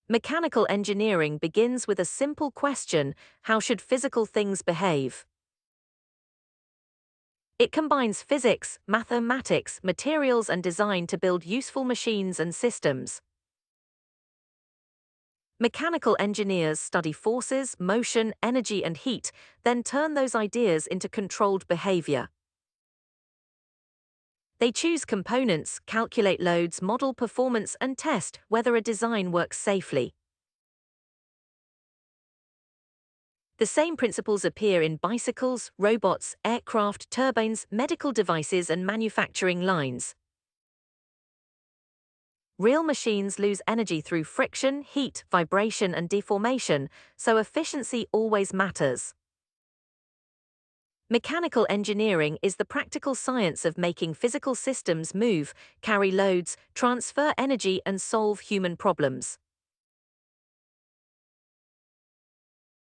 Mechanical engineering begins with a simple question: how should physical things behave? It combines physics, mathematics, materials, and design to build useful machines and systems. Mechanical engineers study forces, motion, energy, and heat, then turn those ideas into controlled behavior. They choose components, calculate loads, model performance, and test whether a design works safely. The same principles appear in bicycles, robots, aircraft, turbines, medical devices, and manufacturing lines. Real machines lose energy through friction, heat, vibration, and deformation, so efficiency always matters. Mechanical engineering is the practical science of making physical systems move, carry loads, transfer energy, and solve human problems.